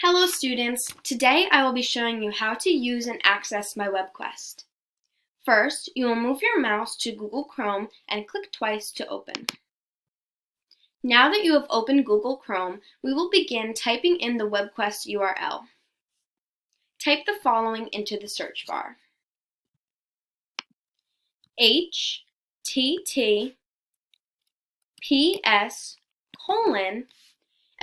Hello students, today I will be showing you how to use and access my WebQuest. First, you will move your mouse to Google Chrome and click twice to open. Now that you have opened Google Chrome, we will begin typing in the WebQuest URL. Type the following into the search bar: https://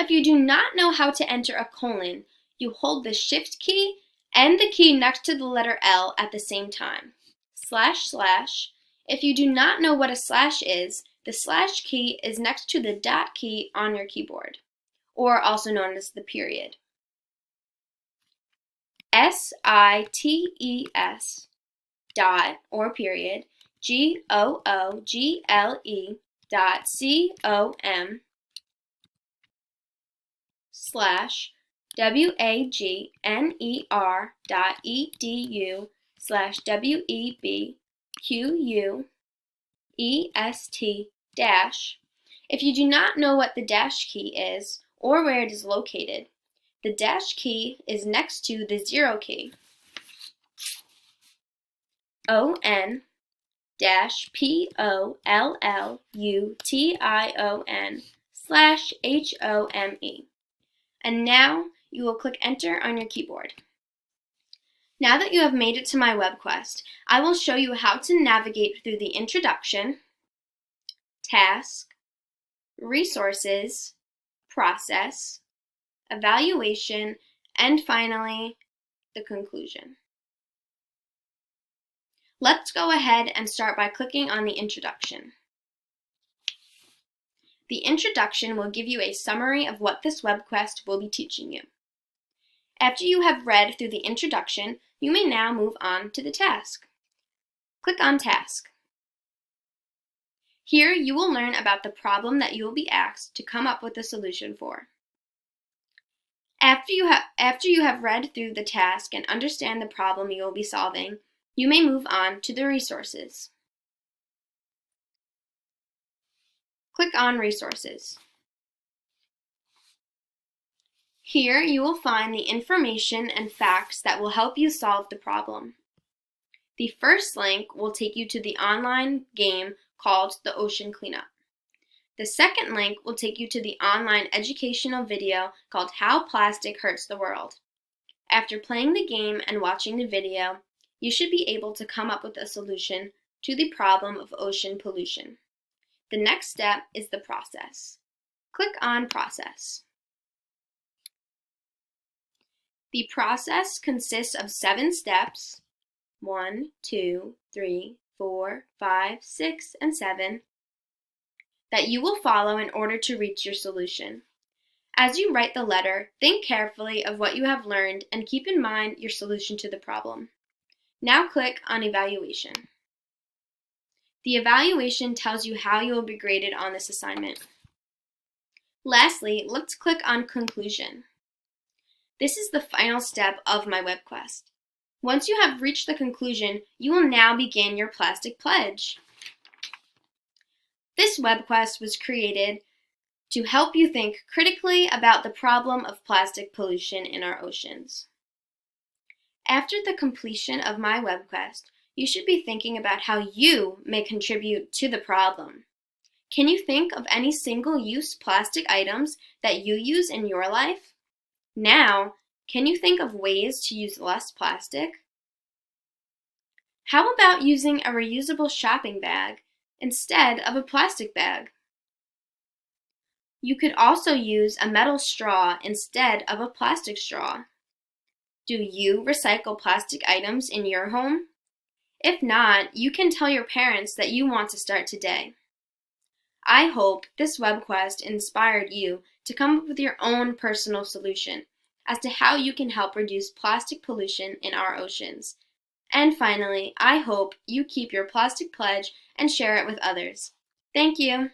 If you do not know how to enter a colon, you hold the Shift key and the key next to the letter L at the same time. // If you do not know what a slash is, the slash key is next to the dot key on your keyboard, or also known as the period. SITES dot or period GOOGLE.com /wagner.edu/WEBQUEST dash. If you do not know what the dash key is or where it is located, the dash key is next to the 0 key. ON-POLLUTION/HOME. And now you will click Enter on your keyboard. Now that you have made it to my WebQuest, I will show you how to navigate through the introduction, task, resources, process, evaluation, and finally, the conclusion. Let's go ahead and start by clicking on the introduction. The introduction will give you a summary of what this WebQuest will be teaching you. After you have read through the introduction, you may now move on to the task. Click on Task. Here you will learn about the problem that you will be asked to come up with a solution for. After you have read through the task and understand the problem you will be solving, you may move on to the resources. Click on Resources. Here you will find the information and facts that will help you solve the problem. The first link will take you to the online game called The Ocean Cleanup. The second link will take you to the online educational video called How Plastic Hurts the World. After playing the game and watching the video, you should be able to come up with a solution to the problem of ocean pollution. The next step is the process. Click on Process. The process consists of 7 steps, 1, 2, 3, 4, 5, 6, and 7, that you will follow in order to reach your solution. As you write the letter, think carefully of what you have learned and keep in mind your solution to the problem. Now click on Evaluation. The evaluation tells you how you will be graded on this assignment. Lastly, let's click on Conclusion. This is the final step of my WebQuest. Once you have reached the conclusion, you will now begin your plastic pledge. This WebQuest was created to help you think critically about the problem of plastic pollution in our oceans. After the completion of my WebQuest, you should be thinking about how you may contribute to the problem. Can you think of any single-use plastic items that you use in your life? Now, can you think of ways to use less plastic? How about using a reusable shopping bag instead of a plastic bag? You could also use a metal straw instead of a plastic straw. Do you recycle plastic items in your home? If not, you can tell your parents that you want to start today. I hope this WebQuest inspired you to come up with your own personal solution as to how you can help reduce plastic pollution in our oceans. And finally, I hope you keep your plastic pledge and share it with others. Thank you.